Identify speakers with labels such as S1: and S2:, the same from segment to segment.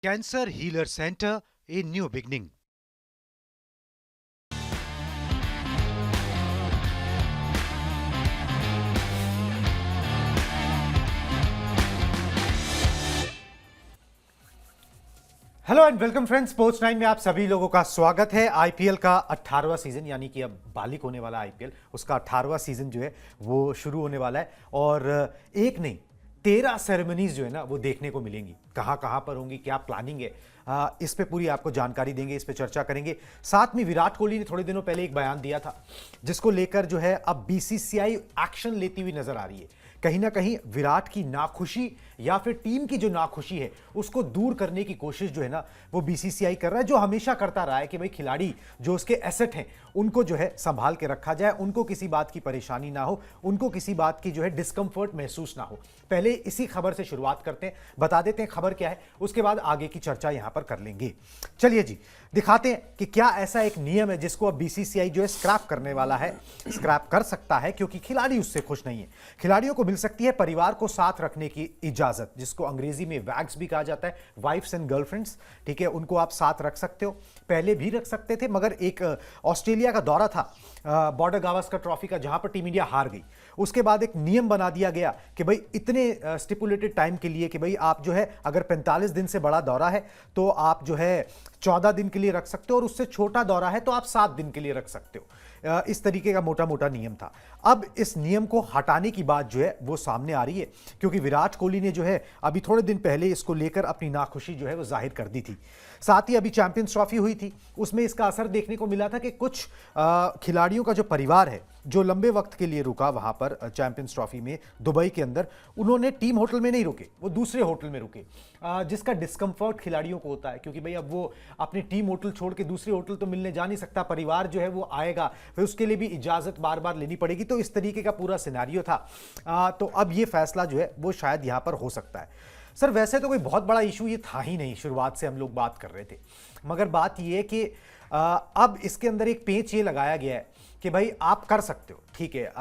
S1: Cancer Healer Center, a new beginning. Hello and welcome friends, sports 9 में आप सभी लोगों का स्वागत है। आईपीएल का 18वां सीजन, यानी कि अब बालिक होने वाला आईपीएल, उसका 18वां सीजन जो है वो शुरू होने वाला है। और एक नहीं 13 सेरेमनीज जो है ना वो देखने को मिलेंगी। कहाँ कहाँ पर होंगी, क्या प्लानिंग है, इस पे पूरी आपको जानकारी देंगे, इस पे चर्चा करेंगे। साथ में विराट कोहली ने थोड़े दिनों पहले एक बयान दिया था जिसको लेकर जो है अब बीसीसीआई एक्शन लेती हुई नजर आ रही है। कहीं ना कहीं विराट की नाखुशी या फिर टीम की जो नाखुशी है उसको दूर करने की कोशिश जो है ना वो बीसीसीआई कर रहा है, जो हमेशा करता रहा है कि भाई खिलाड़ी जो उसके एसेट हैं उनको जो है संभाल के रखा जाए, उनको किसी बात की परेशानी ना हो, उनको किसी बात की जो है डिस्कंफर्ट महसूस ना हो। पहले इसी खबर से शुरुआत करते हैं, बता देते हैं खबर क्या है, उसके बाद आगे की चर्चा यहां पर कर लेंगे। चलिए जी, दिखाते हैं कि क्या ऐसा एक नियम है जिसको अब बीसीसीआई जो है स्क्रैप करने वाला है, स्क्रैप कर सकता है, क्योंकि खिलाड़ी उससे खुश नहीं है। खिलाड़ियों को मिल सकती है परिवार को साथ रखने की इजाजत, जिसको अंग्रेजी में वैग्स भी कहा जाता है, वाइफ्स एंड गर्लफ्रेंड्स, ठीक है, उनको आप साथ रख सकते हो। पहले भी रख सकते थे, मगर एक ऑस्ट्रेलिया का दौरा था बॉर्डर गावस्कर ट्रॉफी का, जहां पर टीम इंडिया हार गई। उसके बाद एक नियम बना दिया गया कि भाई इतने स्टिपुलेटेड टाइम के लिए कि भाई आप जो है अगर 45 दिन से बड़ा दौरा है तो आप जो है 14 दिन के लिए रख सकते हो, और उससे छोटा दौरा है तो आप 7 दिन के लिए रख सकते हो। इस तरीके का मोटा मोटा नियम था। अब इस नियम को हटाने की बात जो है वो सामने आ रही है, क्योंकि विराट कोहली ने जो है अभी थोड़े दिन पहले इसको लेकर अपनी नाखुशी जो है वो जाहिर कर दी थी। साथ ही अभी चैंपियंस ट्रॉफी हुई थी, उसमें इसका असर देखने को मिला था कि कुछ खिलाड़ियों का जो परिवार है जो लंबे वक्त के लिए रुका वहां पर चैंपियंस ट्रॉफी में दुबई के अंदर, उन्होंने टीम होटल में नहीं रुके, वो दूसरे होटल में रुके, जिसका डिस्कंफर्ट खिलाड़ियों को होता है, क्योंकि भाई अब वो अपनी टीम होटल छोड़ के दूसरे होटल तो मिलने जा नहीं सकता, परिवार जो है वो आएगा, फिर उसके लिए भी इजाजत बार बार लेनी पड़ेगी। तो इस तरीके का पूरा सिनेरियो था। तो अब ये फैसला जो है वो शायद यहां पर हो सकता है। सर वैसे तो कोई बहुत बड़ा इशू ये था ही नहीं, शुरुआत से हम लोग बात कर रहे थे, मगर बात ये है कि अब इसके अंदर एक पेंच ये लगाया गया है कि भाई आप कर सकते हो, ठीक है,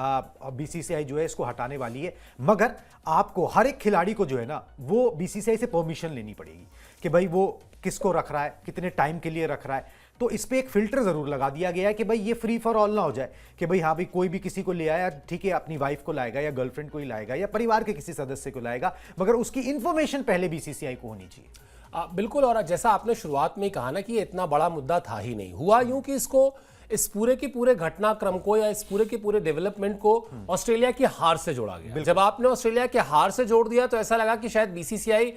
S1: बीसीसीआई जो है इसको हटाने वाली है, मगर आपको हर एक खिलाड़ी को जो है ना वो बीसीसीआई से परमिशन लेनी पड़ेगी कि भाई वो किसको रख रहा है, कितने टाइम के लिए रख रहा है। तो इस पे एक फिल्टर जरूर लगा दिया गया है कि भाई ये फ्री फॉर ऑल ना हो जाए कि भाई हाँ भाई कोई भी किसी को ले आया, ठीक है, अपनी वाइफ को लाएगा या गर्लफ्रेंड को ही लाएगा या परिवार के किसी सदस्य को लाएगा, मगर उसकी इंफॉर्मेशन पहले बीसीसीआई को होनी चाहिए।
S2: बिल्कुल। और जैसा आपने शुरुआत में ही कहा ना कि ये इतना बड़ा मुद्दा था ही नहीं। हुआ यूं कि इसको, इस पूरे के पूरे घटनाक्रम को या इस पूरे के पूरे डेवलपमेंट को ऑस्ट्रेलिया की हार से जोड़ा गया। जब आपने ऑस्ट्रेलिया के हार से जोड़ दिया तो ऐसा लगा कि शायद बीसीसीआई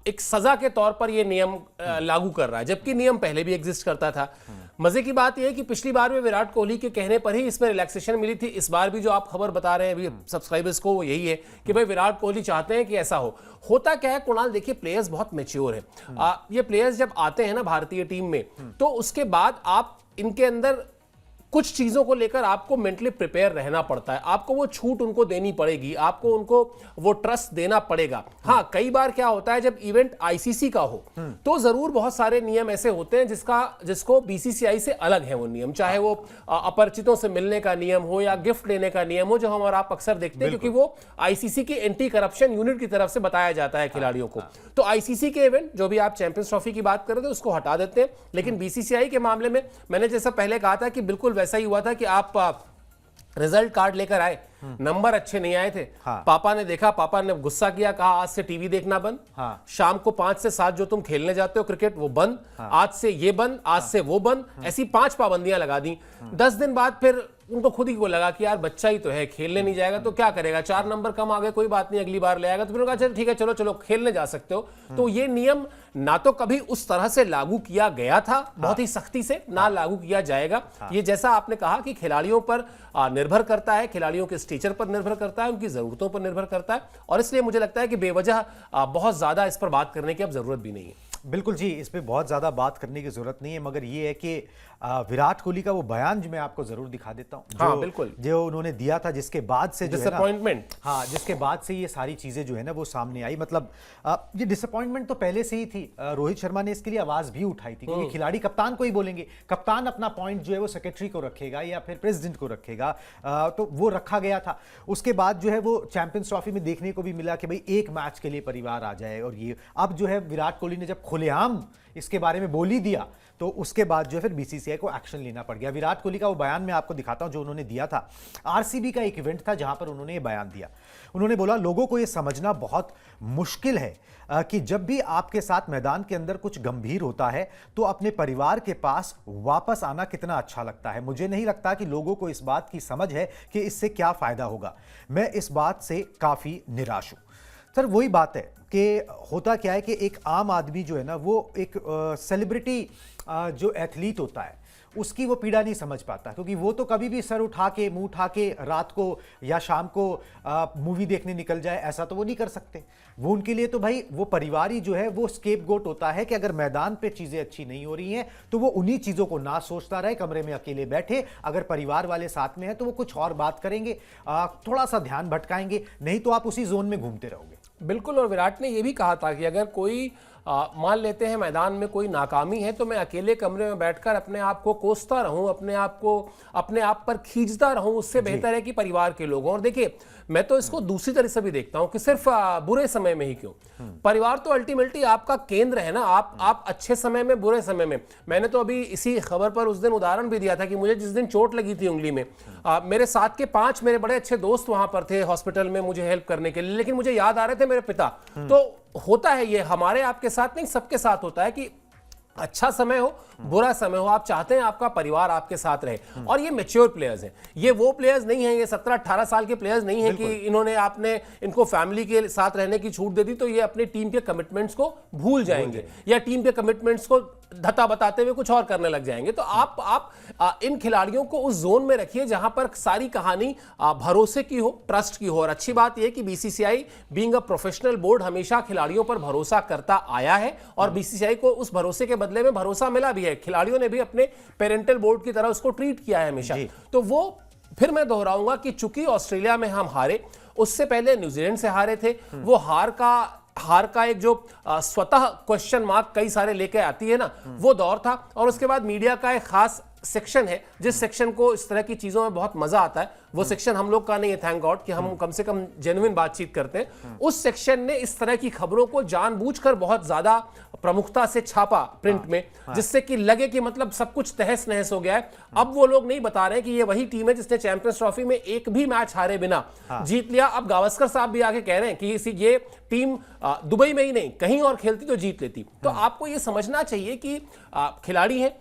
S2: एक सजा के तौर पर यह नियम लागू कर रहा है, जबकि नियम पहले भी एग्जिस्ट करता था। मजे की बात यह है कि पिछली बार में विराट कोहली के कहने पर ही इसमें रिलैक्सेशन मिली थी। इस बार भी जो आप खबर बता रहे हैं अभी सब्सक्राइबर्स को, वो यही है कि भाई विराट कोहली चाहते हैं कि ऐसा हो। होता क्या है कुणाल, देखिए प्लेयर्स बहुत मैच्योर हैं। ये प्लेयर्स जब आते हैं ना भारतीय टीम में, तो उसके बाद आप इनके अंदर कुछ चीजों को लेकर आपको मेंटली प्रिपेयर रहना पड़ता है। आपको वो छूट उनको देनी पड़ेगी, आपको उनको वो ट्रस्ट देना पड़ेगा। हाँ, कई बार क्या होता है जब इवेंट आईसीसी का हो तो जरूर बहुत सारे नियम ऐसे होते हैं जिसको बीसीसीआई से अलग है वो नियम, चाहे वो अपरिचितों से मिलने का नियम हो या गिफ्ट लेने का नियम हो, जो हम और आप अक्सर देखते हैं, क्योंकि वो आईसीसी की एंटी करप्शन यूनिट की तरफ से बताया जाता है खिलाड़ियों को। तो आईसीसी के इवेंट, जो भी आप चैंपियंस ट्रॉफी की बात कर रहे थे, उसको हटा देते हैं। लेकिन बीसीसीआई के मामले में मैंने जैसा पहले कहा था कि बिल्कुल वैसा ही हुआ था कि आप रिजल्ट कार्ड लेकर आए, नंबर अच्छे नहीं आए थे। हाँ। पापा ने देखा, पापा ने गुस्सा किया, कहा आज से टीवी देखना बंद। हाँ। शाम को 5 से 7 जो तुम खेलने जाते हो क्रिकेट वो बंद। हाँ। आज से ये बंद, आज से वो बंद। ऐसी 5 पाबंदियां लगा दी। 10 दिन बाद फिर उनको खुद ही को लगा कि यार बच्चा ही तो है, खेलने नहीं जाएगा तो क्या करेगा, 4 नंबर कम आ गए, कोई बात नहीं, अगली बार ले आएगा। तो फिर कहा चलो ठीक है, चलो चलो खेलने जा सकते हो। तो ये नियम ना तो कभी उस तरह से लागू किया गया था, बहुत ही सख्ती से, ना लागू किया जाएगा। ये जैसा आपने कहा कि खिलाड़ियों पर निर्भर करता है, खिलाड़ियों के स्टेचर पर निर्भर करता है, उनकी जरूरतों पर निर्भर करता है, और इसलिए मुझे लगता है कि बेवजह बहुत ज्यादा इस पर बात करने की अब जरूरत भी नहीं है।
S1: बिल्कुल जी, इस पे बहुत ज़्यादा बात करने की ज़रूरत नहीं है, मगर ये है कि विराट कोहली का वो बयान जो मैं आपको ज़रूर दिखा देता हूँ,
S2: हाँ, बिल्कुल,
S1: जो उन्होंने दिया था, जिसके बाद से
S2: डिसअपॉइंटमेंट,
S1: हाँ, जिसके बाद से ये सारी चीज़ें जो है ना वो सामने आई। मतलब ये डिसअपॉइंटमेंट तो पहले से ही थी। रोहित शर्मा ने इसके लिए आवाज़ भी उठाई थी, क्योंकि खिलाड़ी कप्तान को ही बोलेंगे, कप्तान अपना पॉइंट जो है वो सेक्रेटरी को रखेगा या फिर प्रेसिडेंट को रखेगा। तो वो रखा गया था। उसके बाद जो है वो चैंपियंस ट्रॉफी में देखने को भी मिला कि भाई एक मैच के लिए परिवार आ जाए, और ये अब जो है विराट कोहली ने जब खुलेआम इसके बारे में बोल ही दिया, तो उसके बाद जो है फिर बीसीसीआई को एक्शन लेना पड़ गया। विराट कोहली का वो बयान मैं आपको दिखाता हूं जो उन्होंने दिया था। आरसीबी का एक इवेंट था जहां पर उन्होंने ये बयान दिया। उन्होंने बोला, लोगों को ये समझना बहुत मुश्किल है कि जब भी आपके साथ मैदान के अंदर कुछ गंभीर होता है तो अपने परिवार के पास वापस आना कितना अच्छा लगता है। मुझे नहीं लगता कि लोगों को इस बात की समझ है कि इससे क्या फायदा होगा। मैं इस बात से काफी निराश हूं। सर वही बात है कि होता क्या है कि एक आम आदमी जो है ना, वो एक सेलिब्रिटी जो एथलीट होता है उसकी वो पीड़ा नहीं समझ पाता, क्योंकि वो तो कभी भी सर उठा के मुंह उठा के रात को या शाम को मूवी देखने निकल जाए, ऐसा तो वो नहीं कर सकते। वो उनके लिए तो भाई वो परिवार ही जो है वो स्केपगोट होता है कि अगर मैदान पे चीजें अच्छी नहीं हो रही हैं तो वो उन्हीं चीजों को ना सोचता रहे, कमरे में अकेले बैठे। अगर परिवार वाले साथ में हैं तो वो कुछ और बात करेंगे, थोड़ा सा ध्यान भटकाएंगे, नहीं तो आप उसी जोन में घूमते रहोगे।
S2: बिल्कुल। और विराट ने यह भी कहा था कि अगर कोई मान लेते हैं मैदान में कोई नाकामी है तो मैं अकेले कमरे में बैठकर अपने आप को कोसता रहूं, अपने आप पर खींचता रहूं, उससे बेहतर है कि परिवार के लोगों। और देखिए, मैं तो इसको दूसरी तरह से भी देखता हूं कि सिर्फ बुरे समय में ही क्यों, परिवार तो अल्टीमेटली आपका केंद्र है ना। आप अच्छे समय में, बुरे समय में। मैंने तो अभी इसी खबर पर उस दिन उदाहरण भी दिया था कि मुझे जिस दिन चोट लगी थी उंगली में, मेरे साथ के 5 मेरे बड़े अच्छे दोस्त वहां पर थे हॉस्पिटल में मुझे हेल्प करने के लिए, लेकिन मुझे याद आ रहे थे मेरे पिता। तो होता है ये, हमारे आपके साथ नहीं, सबके साथ होता है कि अच्छा समय हो, बुरा समय हो, आप चाहते हैं आपका परिवार आपके साथ रहे। और ये मैच्योर प्लेयर्स हैं, ये वो प्लेयर्स नहीं हैं, ये 17-18 साल के प्लेयर्स नहीं हैं कि आपने इनको फैमिली के साथ रहने की छूट दे दी तो ये अपनी टीम के कमिटमेंट्स को भूल जाएंगे या टीम के कमिटमेंट्स को धत्ता बताते हुए कुछ और करने लग जाएंगे। तो आप इन खिलाड़ियों को उस जोन में रखिए जहां पर सारी कहानी भरोसे की हो, ट्रस्ट की हो। और अच्छी बात यह कि BCCI being a professional board हमेशा खिलाड़ियों पर भरोसा करता आया है और बीसीसीआई को उस भरोसे के बदले में भरोसा मिला भी है। खिलाड़ियों ने भी अपने पेरेंटल बोर्ड की तरह उसको ट्रीट किया है हमेशा। तो वो फिर मैं दोहराऊंगा कि चूंकि ऑस्ट्रेलिया में हम हारे, उससे पहले न्यूजीलैंड से हारे थे, वो हार का एक जो स्वतः क्वेश्चन मार्क कई सारे लेके आती है ना, वो दौर था। और उसके बाद मीडिया का एक खास सेक्शन है जिस सेक्शन को इस तरह की चीजों में बहुत मजा आता है। वो सेक्शन हम लोग का नहीं है, थैंक गॉड कि हम कम से कम जेन्युइन बातचीत करते हैं। उस सेक्शन ने इस तरह की खबरों को जानबूझकर बहुत ज्यादा प्रमुखता से छापा प्रिंट में, जिससे कि लगे कि मतलब सब कुछ तहस नहस हो गया है। अब वो लोग नहीं बता रहे कि ये वही टीम है जिसने चैंपियंस ट्रॉफी में एक भी मैच हारे बिना जीत लिया। अब गावस्कर साहब भी आके कह रहे हैं कि ये टीम दुबई में ही नहीं कहीं और खेलती तो जीत लेती। तो आपको ये समझना चाहिए कि खिलाड़ी हैं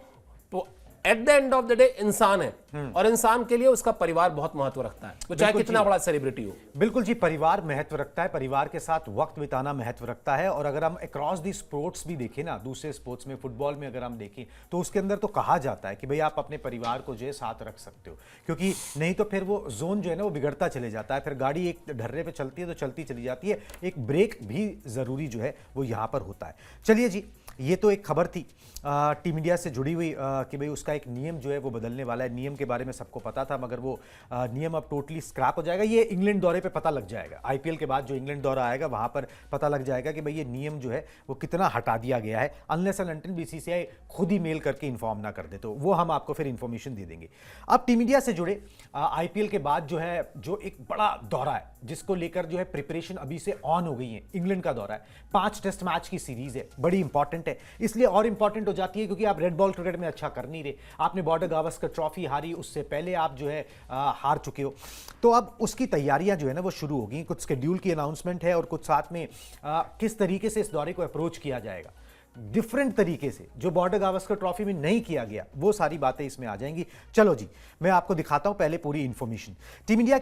S2: तो at the end of the day इंसान है और इंसान के लिए उसका परिवार बहुत महत्व रखता है, तो चाहे कितना बड़ा सेलिब्रिटी हो।
S1: बिल्कुल जी, परिवार महत्व रखता है, परिवार के साथ वक्त बिताना महत्व रखता है। और अगर हम अक्रॉस दी स्पोर्ट्स भी देखें ना, दूसरे स्पोर्ट्स में, फुटबॉल में अगर हम देखें तो उसके अंदर तो कहा जाता है कि भाई आप अपने परिवार को जो है साथ रख सकते हो, क्योंकि नहीं तो फिर वो जोन जो है ना वो बिगड़ता चले जाता है। फिर गाड़ी एक ढर्रे पे चलती है तो चलती चली जाती है, एक ब्रेक भी जरूरी जो है वो यहाँ पर होता है। चलिए जी, ये तो एक खबर थी टीम इंडिया से जुड़ी हुई कि भाई उसका एक नियम जो है वो बदलने वाला है। नियम के बारे में सबको पता था, मगर वो नियम अब टोटली स्क्रैप हो जाएगा। ये इंग्लैंड दौरे पे पता लग जाएगा, आईपीएल के बाद जो इंग्लैंड दौरा आएगा वहां पर पता लग जाएगा कि भाई ये नियम जो है वो कितना हटा दिया गया है, अनलेस एंड अनटिल बीसीसीआई खुद ही मेल करके इन्फॉर्म ना कर दे, तो वो हम आपको फिर इन्फॉर्मेशन दे देंगे। अब टीम इंडिया से जुड़े आईपीएल के बाद जो है जो एक बड़ा दौरा है जिसको लेकर जो है प्रिपरेशन अभी से ऑन हो गई है, इंग्लैंड का दौरा है। 5 टेस्ट मैच की सीरीज है, बड़ी इंपॉर्टेंट है। इसलिए और इंपॉर्टेंट हो जाती है क्योंकि आप रेड बॉल क्रिकेट में अच्छा कर नहीं रहे, आपने बॉर्डर गावस्कर ट्रॉफी हारी, उससे पहले आप जो है हार चुके हो। तो अब उसकी तैयारियां जो है ना वो शुरू हो गई, कुछ शेड्यूल की अनाउंसमेंट है और कुछ साथ में किस तरीके से इस दौरे को अप्रोच किया जाएगा डिफरेंट तरीके से, जो बॉर्डर गावस्कर ट्रॉफी में नहीं किया गया, वो सारी बातें इसमें आ जाएंगी। चलो जी, मैं आपको दिखाता हूं पहले पूरी इंफॉर्मेशन। टीम इंडिया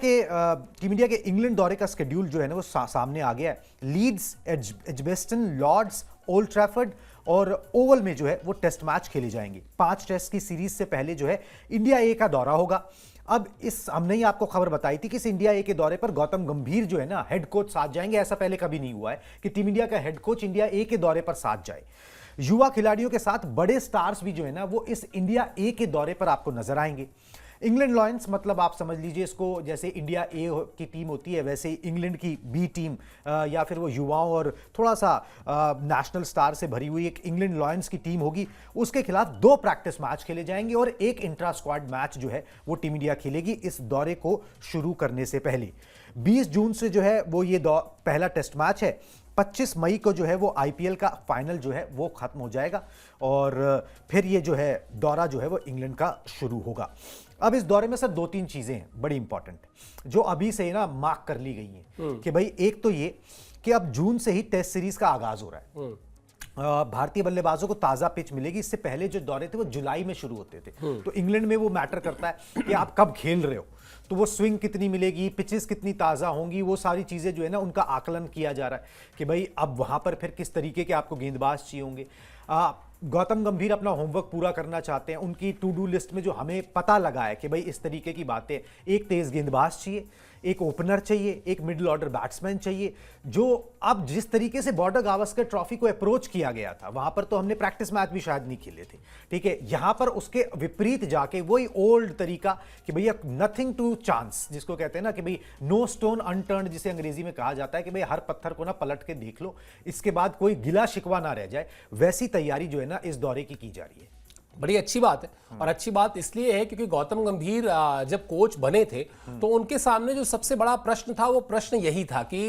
S1: के इंग्लैंड दौरे का शेड्यूल जो है ना वो सामने आ गया है। Leeds, Edgbaston, Lord's, Old Trafford और ओवल में जो है वो टेस्ट मैच खेले जाएंगे। 5 टेस्ट की सीरीज से पहले जो है इंडिया ए का दौरा होगा। अब हमने ही आपको खबर बताई थी कि इस इंडिया ए के दौरे पर गौतम गंभीर जो है ना हेड कोच साथ जाएंगे। ऐसा पहले कभी नहीं हुआ है कि टीम इंडिया का हेड कोच इंडिया ए के दौरे पर साथ जाए। युवा खिलाड़ियों के साथ बड़े स्टार्स भी जो है ना वो इस इंडिया ए के दौरे पर आपको नजर आएंगे। इंग्लैंड लॉयंस मतलब आप समझ लीजिए इसको, जैसे इंडिया ए की टीम होती है वैसे इंग्लैंड की बी टीम या फिर वो युवाओं और थोड़ा सा नेशनल स्टार से भरी हुई एक इंग्लैंड लॉयंस की टीम होगी। उसके खिलाफ 2 प्रैक्टिस मैच खेले जाएंगे और एक इंट्रा स्क्वाड मैच जो है वो टीम इंडिया खेलेगी इस दौरे को शुरू करने से पहले। 20 जून से जो है वो ये पहला टेस्ट मैच है। 25 मई को जो है वो आईपीएल का फाइनल जो है वो खत्म हो जाएगा और फिर ये जो है दौरा जो है वो इंग्लैंड का शुरू होगा। अब इस दौरे में सर 2-3 चीजें हैं बड़ी इंपॉर्टेंट जो अभी से ही ना मार्क कर ली गई हैं कि भाई एक तो ये कि अब जून से ही टेस्ट सीरीज का आगाज हो रहा है। भारतीय बल्लेबाजों को ताजा पिच मिलेगी। इससे पहले जो दौरे थे वो जुलाई में शुरू होते थे, तो इंग्लैंड में वो मैटर करता है कि आप कब खेल रहे हो, तो वो स्विंग कितनी मिलेगी, पिचेस कितनी ताजा होंगी, वो सारी चीजें जो है ना उनका आकलन किया जा रहा है कि भाई अब वहां पर फिर किस तरीके के आपको गेंदबाज चाहिए होंगे। गौतम गंभीर अपना होमवर्क पूरा करना चाहते हैं। उनकी टू डू लिस्ट में जो हमें पता लगा है कि भाई इस तरीके की बातें, एक तेज गेंदबाज चाहिए, एक ओपनर चाहिए, एक मिडिल ऑर्डर बैट्समैन चाहिए। जो अब जिस तरीके से बॉर्डर गावस्कर ट्रॉफी को अप्रोच किया गया था, वहां पर तो हमने प्रैक्टिस मैच भी शायद नहीं खेले थे, ठीक है। यहां पर उसके विपरीत जाके वही ओल्ड तरीका कि भैया नथिंग टू चांस, जिसको कहते हैं ना कि भाई नो स्टोन अनटर्न्ड, जिसे अंग्रेजी में कहा जाता है कि भाई हर पत्थर को ना पलट के देख लो, इसके बाद कोई गिला शिकवा ना रह जाए, वैसी तैयारी जो है ना इस दौरे की जा रही है।
S2: बड़ी अच्छी बात है। और अच्छी बात इसलिए है क्योंकि गौतम गंभीर जब कोच बने थे तो उनके सामने जो सबसे बड़ा प्रश्न था वो प्रश्न यही था कि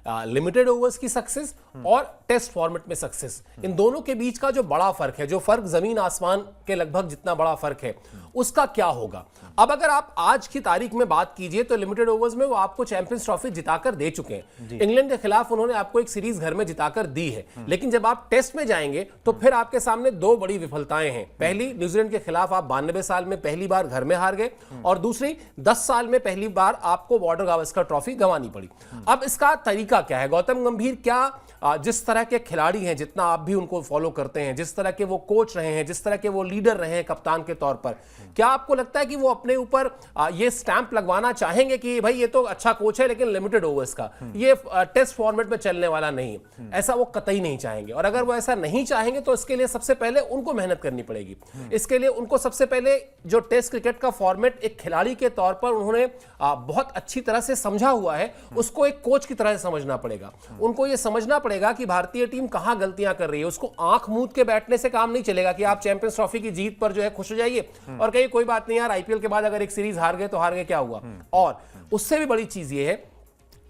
S2: लिमिटेड ओवर्स की सक्सेस और टेस्ट फॉर्मेट में सक्सेस, इन दोनों के बीच का जो बड़ा फर्क है, जो फर्क जमीन आसमान के लगभग जितना बड़ा फर्क है, उसका क्या होगा। अब अगर आप आज की तारीख में बात कीजिए तो लिमिटेड ओवर्स में वो आपको चैंपियंस ट्रॉफी जिताकर दे चुके हैं। इंग्लैंड के खिलाफ उन्होंने आपको एक सीरीज घर में जिताकर दी है, लेकिन जब आप टेस्ट में जाएंगे तो फिर आपके सामने दो बड़ी विफलताएं हैं। पहली, न्यूजीलैंड के खिलाफ आप 92 साल में पहली बार घर में हार गए, और दूसरी 10 साल में पहली बार आपको बॉर्डर गावस्कर ट्रॉफी गंवानी पड़ी। अब इसका तरीका क्या है? गौतम गंभीर क्या जिस तरह के खिलाड़ी हैं, जितना आप भी उनको फॉलो करते हैं, जिस तरह के वो कोच रहे हैं, जिस तरह के वो लीडर रहे हैं कप्तान के तौर पर, क्या आपको लगता है कि वो अपने ऊपर ये स्टैंप लगवाना चाहेंगे कि भाई ये तो अच्छा कोच है लेकिन लिमिटेड ओवर्स का, ये टेस्ट फॉर्मेट में चलने वाला नहीं है? ऐसा वो कतई नहीं चाहेंगे। और अगर वो ऐसा नहीं चाहेंगे तो इसके लिए सबसे पहले उनको मेहनत करनी पड़ेगी। इसके लिए उनको सबसे पहले जो टेस्ट क्रिकेट का फॉर्मेट एक खिलाड़ी के तौर पर उन्होंने बहुत अच्छी तरह से समझा हुआ है, उसको एक कोच की तरह से समझना पड़ेगा। उनको ये समझना पड़ेगा कि भारतीय टीम कहां गलतियां कर रही है। उसको आंख मूंद के बैठने से काम नहीं चलेगा कि आप चैंपियंस ट्रॉफी की जीत पर जो है खुश हो जाइए और कहिए कोई बात नहीं यार, आईपीएल के बाद अगर एक सीरीज हार गए तो हार गए, क्या हुआ। और उससे भी बड़ी चीज ये है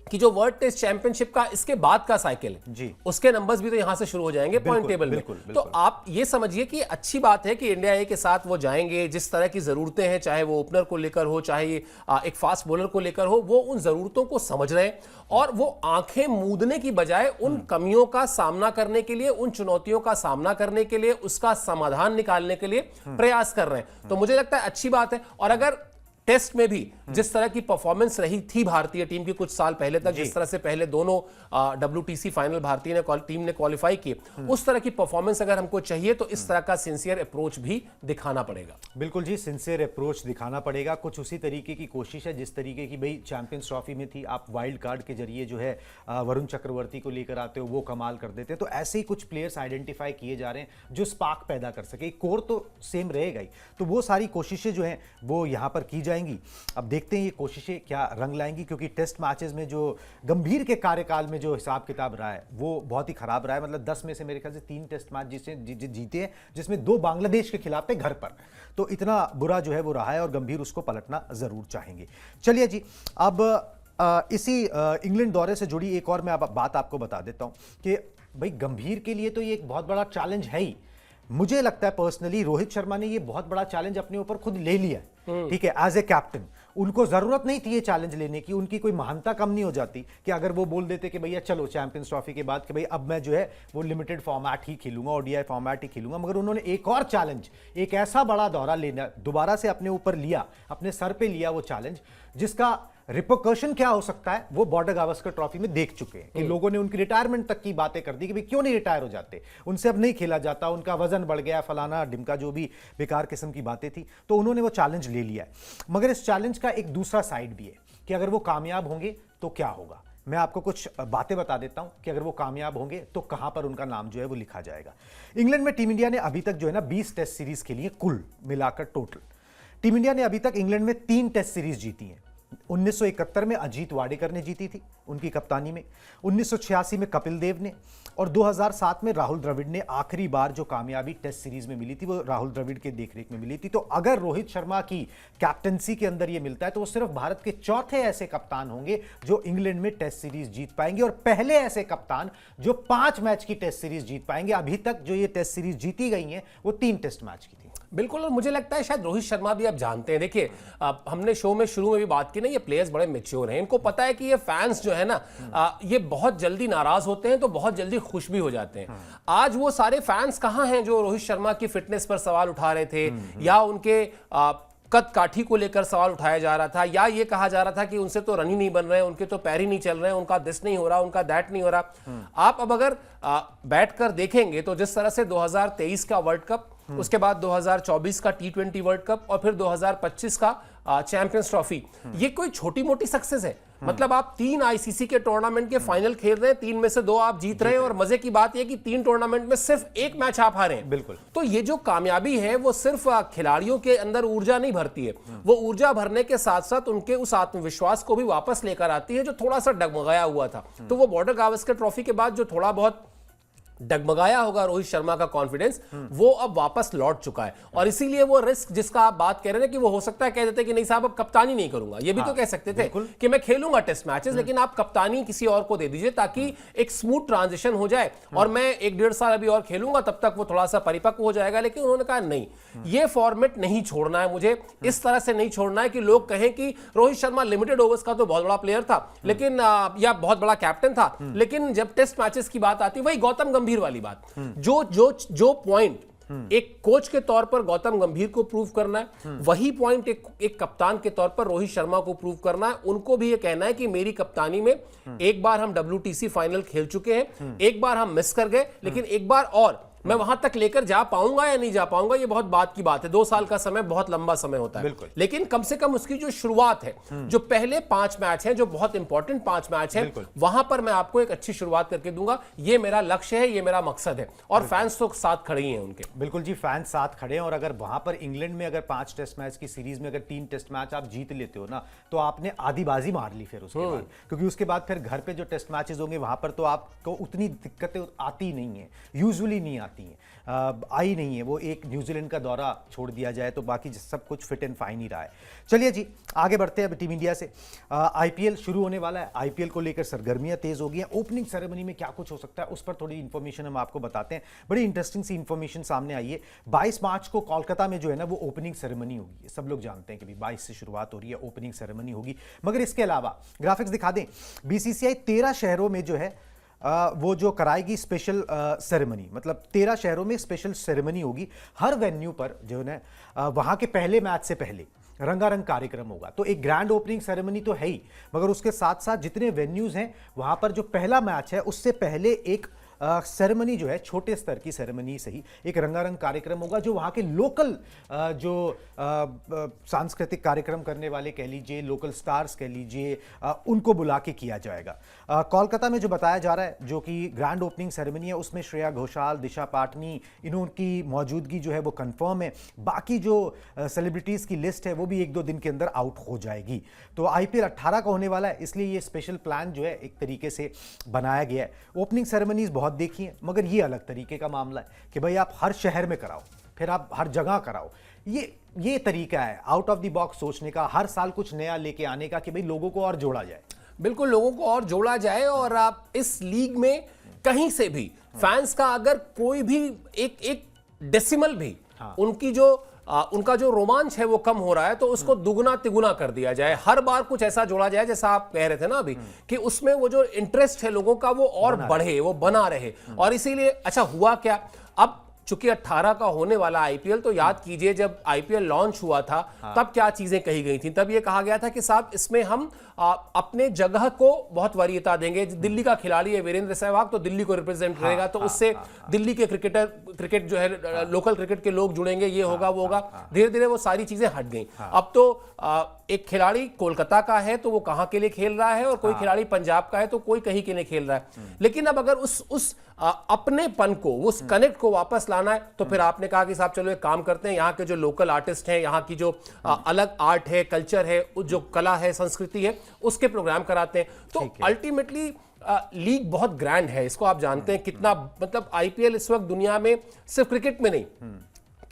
S2: कि जो वर्ल्ड टेस्ट चैंपियनशिप का इसके बाद का साइकिल है जी, उसके नंबर्स भी तो यहां से शुरू हो जाएंगे पॉइंट टेबल में। तो आप ये समझिए कि अच्छी बात है कि इंडिया ए के साथ वो जाएंगे। जिस तरह की जरूरतें हैं, चाहे वो ओपनर को लेकर हो, चाहे एक फास्ट बॉलर को लेकर हो, वो उन जरूरतों को समझ रहे हैं और वो आंखें मूंदने की बजाय उन कमियों का सामना करने के लिए, उन चुनौतियों का सामना करने के लिए, उसका समाधान निकालने के लिए प्रयास कर रहे हैं। तो मुझे लगता है अच्छी बात है। और अगर टेस्ट में भी जिस तरह की परफॉर्मेंस रही थी भारतीय टीम की कुछ साल पहले तक, जिस तरह से पहले दोनों WTC फाइनल भारतीय टीम ने क्वालिफाई किए, उस तरह की परफॉर्मेंस अगर हमको चाहिए तो इस तरह का सिंसियर अप्रोच भी दिखाना पड़ेगा।
S1: बिल्कुल जी, सिंसियर अप्रोच दिखाना पड़ेगा। कुछ उसी तरीके की कोशिश है जिस तरीके की भाई चैंपियंस ट्रॉफी में थी। आप वाइल्ड कार्ड के जरिए जो है वरुण चक्रवर्ती को लेकर आते हो, वो कमाल कर देते हैं। तो ऐसे ही कुछ प्लेयर्स आइडेंटिफाई किए जा रहे हैं जो स्पार्क पैदा कर सके। कोर तो सेम रहेगा ही, तो वो सारी कोशिशें जो हैं वो यहाँ पर की जाएंगी। अब देखते हैं ये कोशिशें क्या रंग लाएंगी, क्योंकि टेस्ट मैचेस में जो गंभीर के कार्यकाल में जो हिसाब किताब रहा है वो बहुत ही खराब रहा है। मतलब 10 में से मेरे ख्याल से 3 टेस्ट मैच जीते हैं, जिसमें 2 बांग्लादेश के खिलाफ थे घर पर। तो इतना बुरा जो है वो रहा है और गंभीर उसको पलटना जरूर चाहेंगे। चलिए जी, अब इसी इंग्लैंड दौरे से जुड़ी एक और मैं बात आपको बता देता हूं कि भाई गंभीर के लिए तो ये एक बहुत बड़ा चैलेंज है ही। मुझे लगता है पर्सनली रोहित शर्मा ने ये बहुत बड़ा चैलेंज अपने ऊपर खुद ले लिया, ठीक है, एज ए कैप्टन। उनको जरूरत नहीं थी ये चैलेंज लेने की, उनकी कोई महानता कम नहीं हो जाती कि अगर वो बोल देते कि भैया चलो चैंपियंस ट्रॉफी के बाद कि भाई अब मैं जो है वो लिमिटेड फॉर्मेट ही खेलूंगा, ओडीआई फॉर्मेट ही खेलूंगा। मगर उन्होंने एक और चैलेंज, एक ऐसा बड़ा दौरा लेना दोबारा से अपने ऊपर लिया, अपने सर पे लिया वो चैलेंज, जिसका रिपोकर्शन क्या हो सकता है वो बॉर्डर गावस्कर ट्रॉफी में देख चुके हैं कि लोगों ने उनकी रिटायरमेंट तक की बातें कर दी कि भाई क्यों नहीं रिटायर हो जाते, उनसे अब नहीं खेला जाता, उनका वजन बढ़ गया, फलाना ढिमका, जो भी बेकार किस्म की बातें थी। तो उन्होंने वो चैलेंज ले लिया है। मगर इस चैलेंज का एक दूसरा साइड भी है कि अगर वो कामयाब होंगे तो क्या होगा। मैं आपको कुछ बातें बता देता हूं कि अगर वो कामयाब होंगे तो कहां पर उनका नाम जो है वो लिखा जाएगा। इंग्लैंड में टीम इंडिया ने अभी तक जो है ना 20 टेस्ट सीरीज के लिए कुल मिलाकर टोटल टीम इंडिया ने अभी तक इंग्लैंड में 3 टेस्ट सीरीज जीती हैं। 1971 में अजीत वाडेकर ने जीती थी उनकी कप्तानी में, 1986 में कपिल देव ने, और 2007 में राहुल द्रविड़ ने। आखिरी बार जो कामयाबी टेस्ट सीरीज में मिली थी वो राहुल द्रविड़ के देखरेख में मिली थी। तो अगर रोहित शर्मा की कैप्टनसी के अंदर ये मिलता है तो वो सिर्फ भारत के चौथे ऐसे कप्तान होंगे जो इंग्लैंड में टेस्ट सीरीज जीत पाएंगे, और पहले ऐसे कप्तान जो 5 मैच की टेस्ट सीरीज जीत पाएंगे। अभी तक जो ये टेस्ट सीरीज जीती गई हैं वो 3 टेस्ट मैच की थी।
S2: बिल्कुल, और मुझे लगता है शायद रोहित शर्मा भी आप जानते हैं, देखिए हमने शो में शुरू में भी बात की ना, ये प्लेयर्स बड़े मैच्योर हैं, इनको पता है कि ये फैंस जो है ना ये बहुत जल्दी नाराज होते हैं तो बहुत जल्दी खुश भी हो जाते हैं। आज वो सारे फैंस कहां हैं जो रोहित शर्मा की फिटनेस पर सवाल उठा रहे थे, या उनके कद काठी को लेकर सवाल उठाया जा रहा था, या ये कहा जा रहा था कि उनसे तो रन ही नहीं बन रहे हैं, उनके तो पैर ही नहीं चल रहे हैं, उनका दिस नहीं हो रहा, उनका दैट नहीं हो रहा। आप अब अगर बैठकर देखेंगे तो जिस तरह से 2023 का वर्ल्ड कप, उसके बाद 2024 का T20 वर्ल्ड कप और फिर 2025 का चैंपियंस ट्रॉफी, ये कोई छोटी मोटी सक्सेस है? मतलब आप 3 आईसीसी के टूर्नामेंट के फाइनल खेल रहे हैं, 3 में से 2 आप जीत रहे हैं, और मजे की बात यह कि 3 टूर्नामेंट में सिर्फ 1 मैच आप हारे हैं।
S1: बिल्कुल।
S2: तो ये जो कामयाबी है वो सिर्फ खिलाड़ियों के अंदर ऊर्जा नहीं भरती है, वो ऊर्जा भरने के साथ साथ उनके उस आत्मविश्वास को भी वापस लेकर आती है जो थोड़ा सा डगमगाया हुआ था। तो वो बॉर्डर गावस्कर ट्रॉफी के बाद जो थोड़ा बहुत डगमगाया होगा रोहित शर्मा का कॉन्फिडेंस, वो अब वापस लौट चुका है। और इसीलिए वो रिस्क जिसका आप बात कह रहे हैं कि वो हो सकता है कह देते कि नहीं साहब अब कप्तानी नहीं करूंगा, ये भी तो कह सकते थे कि मैं खेलूंगा टेस्ट मैचेस लेकिन आप कप्तानी किसी और को दे दीजिए ताकि एक स्मूथ ट्रांजिशन हो जाए और मैं 1-1.5 साल अभी और खेलूंगा, तब तक वो थोड़ा सा परिपक्व हो जाएगा। लेकिन उन्होंने कहा नहीं, ये फॉर्मेट नहीं छोड़ना है मुझे, इस तरह से नहीं छोड़ना है कि लोग कहें कि रोहित शर्मा लिमिटेड ओवर्स का तो बहुत बड़ा प्लेयर था लेकिन या बहुत बड़ा कैप्टन था, लेकिन जब टेस्ट मैचेस की बात आती, वही गौतम गंभीर वाली बात, जो पॉइंट एक कोच के तौर पर गौतम गंभीर को प्रूव करना है, वही पॉइंट एक कप्तान के तौर पर रोहित शर्मा को प्रूव करना है। उनको भी ये कहना है कि मेरी कप्तानी में एक बार हम WTC फाइनल खेल चुके हैं, एक बार हम मिस कर गए, लेकिन एक बार और मैं वहां तक लेकर जा पाऊंगा या नहीं जा पाऊंगा ये बहुत बात की बात है। 2 साल का समय बहुत लंबा समय होता है, लेकिन कम से कम उसकी जो शुरुआत है, जो पहले 5 मैच हैं, जो बहुत इंपॉर्टेंट 5 मैच हैं, वहां पर मैं आपको एक अच्छी शुरुआत करके दूंगा। ये मेरा लक्ष्य है, ये मेरा मकसद है, और फैंस तो साथ खड़े ही हैं उनके।
S1: बिल्कुल जी, फैंस साथ खड़े हैं। और अगर वहां पर इंग्लैंड में अगर 5 टेस्ट मैच की सीरीज में अगर 3 टेस्ट मैच आप जीत लेते हो ना, तो आपने आधी बाजी मार ली फिर उसके बाद, क्योंकि उसके बाद फिर घर पे जो टेस्ट मैचेस होंगे वहां पर तो आपको उतनी दिक्कतें आती नहीं है, यूजुअली नहीं आती हैं, आई नहीं है। वो एक न्यूजीलैंड का दौरा छोड़ दिया जाए तो बाकी सब कुछ फिट एंड फाइन ही रहा है। चलिए जी आगे बढ़ते हैं अब टीम इंडिया से। आईपीएल शुरू होने वाला है, आईपीएल को लेकर सरगर्मियां तेज हो गई हैं। ओपनिंग सेरेमनी में क्या कुछ हो सकता है उस पर थोड़ी इंफॉर्मेशन हम आपको बताते हैं। बड़ी इंटरेस्टिंग सी इंफॉर्मेशन सामने आई है। 22 मार्च को कोलकाता में जो है ना वो ओपनिंग सेरेमनी होगी। सब लोग जानते हैं कि 22 से शुरुआत हो रही है, ओपनिंग सेरेमनी होगी। मगर इसके अलावा ग्राफिक्स दिखा दें, बीसीसीआई 13 शहरों में जो है वो जो कराएगी स्पेशल सेरेमनी, मतलब 13 शहरों में स्पेशल सेरेमनी होगी। हर वेन्यू पर जो है वहां के पहले मैच से पहले रंगारंग कार्यक्रम होगा। तो एक ग्रैंड ओपनिंग सेरेमनी तो है ही, मगर उसके साथ साथ जितने वेन्यूज हैं वहां पर जो पहला मैच है उससे पहले एक सेरेमनी जो है, छोटे स्तर की सेरेमनी सही, एक रंगारंग कार्यक्रम होगा जो वहाँ के लोकल जो सांस्कृतिक कार्यक्रम करने वाले कह लीजिए, लोकल स्टार्स कह लीजिए, उनको बुला के किया जाएगा। कोलकाता में जो बताया जा रहा है, जो कि ग्रैंड ओपनिंग सेरेमनी है, उसमें श्रेया घोषाल, दिशा पाटनी, इनकी मौजूदगी जो है वो कंफर्म है। बाकी जो सेलिब्रिटीज़ की लिस्ट है वो भी 1-2 दिन के अंदर आउट हो जाएगी। तो आईपीएल 18 का होने वाला है, इसलिए ये स्पेशल प्लान जो है एक तरीके से बनाया गया है। ओपनिंग सेरेमनीज बहुत देखी है, मगर ये अलग तरीके का मामला है कि भाई आप हर शहर में कराओ, फिर आप हर जगह कराओ। ये तरीका है आउट ऑफ द बॉक्स सोचने का, हर साल कुछ नया लेके आने का कि भाई लोगों को और जोड़ा जाए।
S2: बिल्कुल, लोगों को और जोड़ा जाए। और आप इस लीग में कहीं से भी फैंस का अगर कोई भी एक डेसिमल भी उनका जो रोमांच है वो कम हो रहा है, तो उसको दुगना तिगुना कर दिया जाए। हर बार कुछ ऐसा जोड़ा जाए, जैसा आप कह रहे थे ना अभी, कि उसमें वो जो इंटरेस्ट है लोगों का वो और बढ़े, वो बना रहे। और इसीलिए अच्छा हुआ क्या, अब चूंकि 18 का होने वाला आईपीएल, तो याद कीजिए जब आईपीएल लॉन्च हुआ था तब क्या चीजें कही गई थी। तब ये कहा गया था कि साहब इसमें हम अपने जगह को बहुत वरीयता देंगे। दिल्ली का खिलाड़ी है वीरेंद्र सहवाग, तो दिल्ली को रिप्रेजेंट करेगा, तो उससे दिल्ली के क्रिकेट जो है, लोकल क्रिकेट के लोग जुड़ेंगे, ये होगा वो होगा। धीरे धीरे वो सारी चीजें हट गई। अब तो एक खिलाड़ी कोलकाता का है तो वो कहां के लिए खेल रहा है, और कोई खिलाड़ी पंजाब का है तो कोई कहीं के लिए खेल रहा है। लेकिन अब अगर उस अपनेपन को, उस कनेक्ट को वापस लाना है तो फिर आपने कहा कि साहब चलो एक काम करते हैं, यहाँ के जो लोकल आर्टिस्ट हैं, यहाँ की जो अलग आर्ट है, कल्चर है, जो कला है, संस्कृति है, उसके प्रोग्राम कराते हैं। तो अल्टीमेटली लीग बहुत ग्रैंड है, इसको आप जानते हैं कितना, मतलब आईपीएल इस वक्त दुनिया में सिर्फ क्रिकेट में नहीं,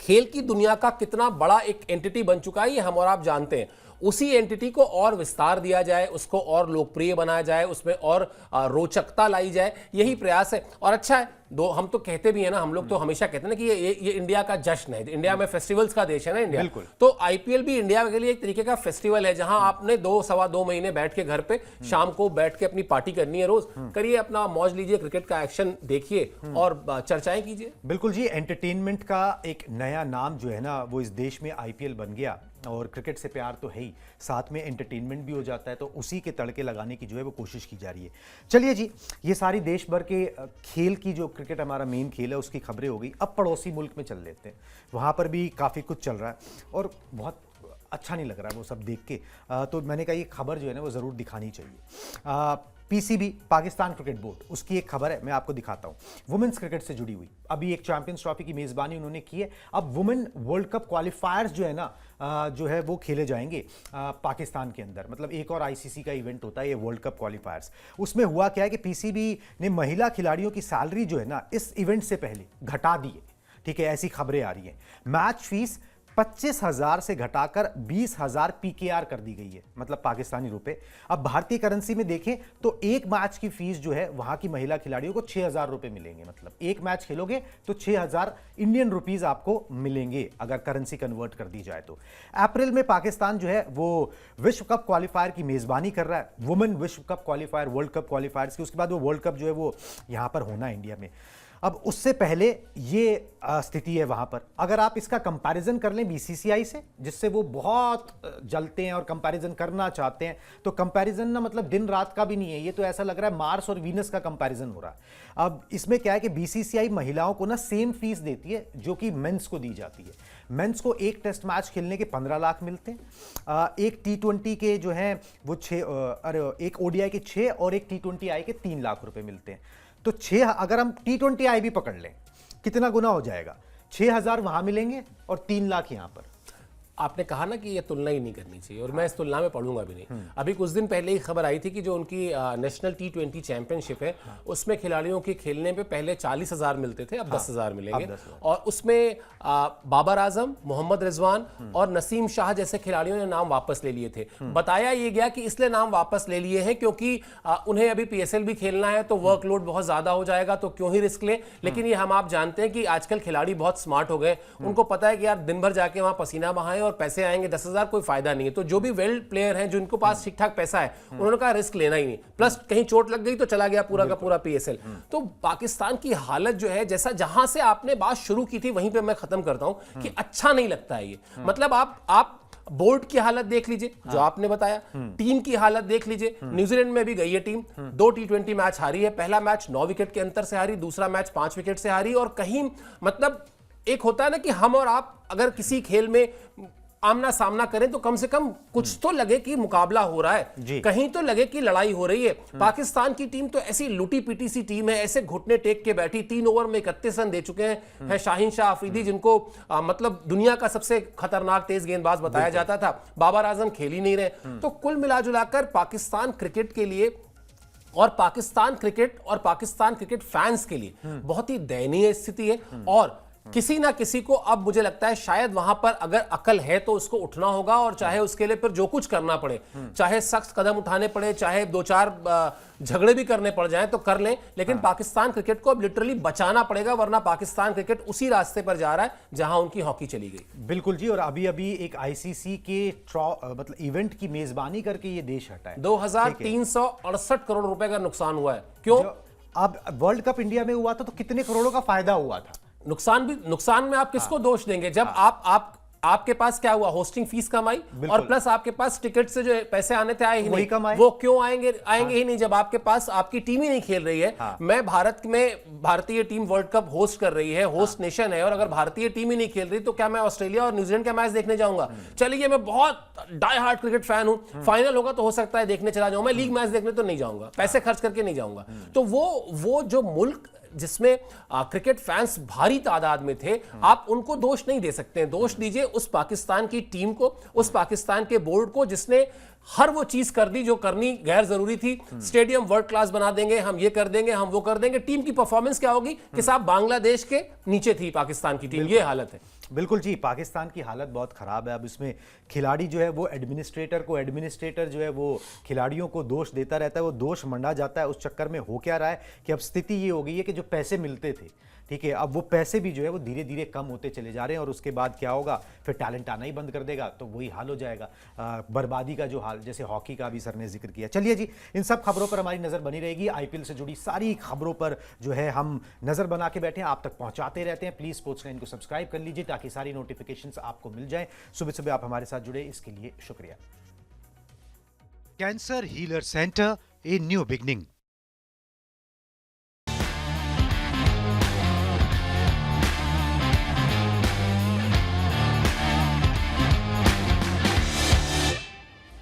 S2: खेल की दुनिया का कितना बड़ा एक एंटिटी बन चुका है, ये हम और आप जानते हैं। उसी एंटिटी को और विस्तार दिया जाए, उसको और लोकप्रिय बनाया जाए, उसमें और रोचकता लाई जाए, यही प्रयास है। और अच्छा है, हम तो कहते भी है ना, हम लोग तो हमेशा कहते हैं ना कि ये इंडिया का जश्न है, इंडिया में फेस्टिवल्स का देश है ना इंडिया। तो आईपीएल भी इंडिया के लिए एक तरीके का फेस्टिवल है, जहां आपने 2-2.25 महीने बैठ के घर पे शाम को बैठ के अपनी पार्टी करनी है, रोज करिए, अपना मौज लीजिए, क्रिकेट का एक्शन देखिए और चर्चाएं कीजिए।
S1: बिल्कुल जी, एंटरटेनमेंट का एक नया नाम जो है ना वो इस देश में आईपीएल बन गया, और क्रिकेट से प्यार तो है ही, साथ में एंटरटेनमेंट भी हो जाता है, तो उसी के तड़के लगाने की जो है वो कोशिश की जा रही है। चलिए जी, ये सारी देश भर के खेल की, जो क्रिकेट हमारा मेन खेल है, उसकी खबरें हो गई। अब पड़ोसी मुल्क में चल लेते हैं, वहाँ पर भी काफ़ी कुछ चल रहा है और बहुत अच्छा नहीं लग रहा है वो सब देख के। तो मैंने कहा ये खबर जो है ना वो ज़रूर दिखानी चाहिए। पीसीबी, पाकिस्तान क्रिकेट बोर्ड, उसकी एक खबर है, मैं आपको दिखाता हूँ, वुमेन्स क्रिकेट से जुड़ी हुई। अभी एक चैंपियंस ट्रॉफी की मेज़बानी उन्होंने की है। अब वुमेन वर्ल्ड कप क्वालिफायर्स जो है ना जो है वो खेले जाएंगे पाकिस्तान के अंदर। मतलब एक और आईसीसी का इवेंट होता है ये वर्ल्ड कप क्वालिफायर्स। उसमें हुआ क्या है कि पीसीबी ने महिला खिलाड़ियों की सैलरी जो है ना इस इवेंट से पहले घटा दी है। ठीक है, ऐसी खबरें आ रही हैं। मैच फीस 25,000 से घटाकर 20,000 पीकेआर कर दी गई है, मतलब पाकिस्तानी रुपए। अब भारतीय करेंसी में देखें तो एक मैच की फीस जो है वहां की महिला खिलाड़ियों को 6,000 रुपए मिलेंगे। मतलब एक मैच खेलोगे तो 6,000 इंडियन रुपीस आपको मिलेंगे अगर करेंसी कन्वर्ट कर दी जाए तो। अप्रैल में पाकिस्तान जो है वो विश्व कप क्वालिफायर की मेजबानी कर रहा है, वुमेन विश्व कप क्वालिफायर, वर्ल्ड कप क्वालिफायर्स की। उसके बाद वो वर्ल्ड कप जो है वो यहां पर होना है इंडिया में। अब उससे पहले ये स्थिति है वहां पर। अगर आप इसका कंपैरिजन कर लें बीसीसीआई से, जिससे वो बहुत जलते हैं और कंपैरिजन करना चाहते हैं, तो कंपैरिजन ना मतलब दिन रात का भी नहीं है, ये तो ऐसा लग रहा है मार्स और वीनस का कंपैरिजन हो रहा है। अब इसमें क्या है कि बीसीसीआई महिलाओं को ना सेम फीस देती है जो कि मेंस को दी जाती है। मेंस को एक टेस्ट मैच खेलने के 15 लाख मिलते हैं, एक T20 के जो हैं वो 6, एक ओडीआई के 6 और एक T20 आई के 3 लाख रुपए मिलते हैं। तो 6, अगर हम T20 आई भी पकड़ लें, कितना गुना हो जाएगा? 6,000 वहां मिलेंगे और 3 लाख यहां पर।
S2: आपने कहा ना कि ये तुलना ही नहीं करनी चाहिए, और मैं इस तुलना में पढ़ूंगा भी नहीं। अभी कुछ दिन पहले ही खबर आई थी कि जो उनकी नेशनल T20 चैंपियनशिप है, उसमें खिलाड़ियों के खेलने पे पहले 40,000 मिलते थे, अब 10,000 मिलेंगे। और उसमें बाबर आजम, मोहम्मद रिजवान और नसीम शाह जैसे खिलाड़ियों ने नाम वापस ले लिए थे। बताया ये गया कि इसलिए नाम वापस ले लिए हैं क्योंकि उन्हें अभी PSL भी खेलना है, तो वर्कलोड बहुत ज्यादा हो जाएगा, तो क्यों ही रिस्क ले। लेकिन ये हम आप जानते हैं कि आजकल खिलाड़ी बहुत स्मार्ट हो गए, उनको पता है कि यार दिन भर जाके वहां पसीना बहाएं और पैसे आएंगे, 10,000 कोई फायदा नहीं है। तो जो भी वेल प्लेयर हैं, जिनको पास ठीक ठाक पैसा है, उन्होंने कहा रिस्क लेना ही नहीं। प्लस कहीं चोट लग गई तो चला गया पूरा का पूरा PSL। तो पाकिस्तान की हालत जो है, जैसा जहां से आपने बात शुरू की थी वहीं पे मैं खत्म करता हूं कि अच्छा नहीं लगता है ये। मतलब आप बोर्ड की हालत देख लीजिए, जो आपने बताया, टीम की हालत देख लीजिए। न्यूजीलैंड में भी गई है टीम, 2 T20 मैच हारी है। पहला मैच 9 विकेट के अंतर से हारी, दूसरा मैच 5 विकेट से हारी। और कहीं मतलब एक होता है ना कि हम और आप अगर किसी खेल में आमना सामना करें तो कम से कम कुछ तो लगे कि मुकाबला हो रहा है, कहीं तो लगे कि लड़ाई हो रही है। पाकिस्तान की टीम तो ऐसी लूटी पीटी सी टीम है, ऐसे घुटने टेक के बैठी, 3 ओवर में 31 रन दे चुके हैं। शाहीन शाह अफरीदी, जिनको मतलब दुनिया का सबसे खतरनाक तेज गेंदबाज बताया जाता था, बाबर आजम खेल ही नहीं रहे। तो कुल मिलाजुलाकर पाकिस्तान क्रिकेट के लिए और पाकिस्तान क्रिकेट फैंस के लिए बहुत ही दयनीय स्थिति है। और किसी ना किसी को अब मुझे लगता है शायद वहां पर अगर अकल है तो उसको उठना होगा, और चाहे उसके लिए फिर जो कुछ करना पड़े, चाहे सख्त कदम उठाने पड़े, चाहे 2-4 झगड़े भी करने पड़ जाएं तो कर लें, लेकिन पाकिस्तान क्रिकेट को अब लिटरली बचाना पड़ेगा, वरना पाकिस्तान क्रिकेट उसी रास्ते पर जा रहा है जहां उनकी हॉकी चली गई।
S1: बिल्कुल जी, और अभी एक आईसीसी के मतलब इवेंट की मेजबानी करके ये देश हटा है।
S2: 2,368 करोड़ रुपए का नुकसान हुआ है। क्यों?
S1: अब वर्ल्ड कप इंडिया में हुआ था तो कितने करोड़ों का फायदा हुआ था।
S2: नुकसान में आप किसको दोष देंगे जब आपके पास क्या हुआ, होस्टिंग फीस कमाई, और प्लस आपके पास टिकट से जो पैसे आने थे आए ही नहीं, वो क्यों आएंगे ही नहीं जब आपके पास आपकी टीम ही नहीं खेल रही है। मैं भारतीय टीम वर्ल्ड कप होस्ट कर रही है, होस्ट नेशन है, और अगर भारतीय टीम ही नहीं खेल रही तो क्या मैं ऑस्ट्रेलिया और न्यूजीलैंड का मैच देखने जाऊंगा? चलिए, मैं बहुत डाई हार्ड क्रिकेट फैन हूं, फाइनल होगा तो हो सकता है देखने चला जाऊं, मैं लीग मैच देखने तो नहीं जाऊंगा, पैसे खर्च करके नहीं जाऊंगा। तो वो जो मुल्क जिसमें क्रिकेट फैंस भारी तादाद में थे, आप उनको दोष नहीं दे सकते हैं। दोष दीजिए उस पाकिस्तान की टीम को, उस पाकिस्तान के बोर्ड को, जिसने हर वो चीज कर दी जो करनी गैर जरूरी थी। स्टेडियम वर्ल्ड क्लास बना देंगे, हम ये कर देंगे, हम वो कर देंगे। टीम की परफॉर्मेंस क्या होगी कि साहब बांग्लादेश के नीचे थी पाकिस्तान की टीम, ये हालत है।
S1: बिल्कुल जी, पाकिस्तान की हालत बहुत ख़राब है। अब इसमें खिलाड़ी जो है वो एडमिनिस्ट्रेटर जो है वो खिलाड़ियों को दोष देता रहता है, वो दोष मंडा जाता है। उस चक्कर में हो क्या रहा है कि अब स्थिति ये हो गई है कि जो पैसे मिलते थे, ठीक है, अब वो पैसे भी जो है वो धीरे धीरे कम होते चले जा रहे हैं। और उसके बाद क्या होगा, फिर टैलेंट आना ही बंद कर देगा, तो वही हाल हो जाएगा, बर्बादी का जो हाल, जैसे हॉकी का भी सर ने जिक्र किया। चलिए जी, इन सब खबरों पर हमारी नज़र बनी रहेगी। आईपीएल से जुड़ी सारी खबरों पर जो है हम नज़र बना के बैठे हैं, आप तक पहुंचाते रहते हैं। प्लीज़ स्पोर्ट्स लाइन को सब्सक्राइब कर लीजिए ताकि सारी नोटिफिकेशंस आपको मिल जाएं। सुबह सुबह आप हमारे साथ जुड़े, इसके लिए शुक्रिया। Cancer healer centre, a new beginning.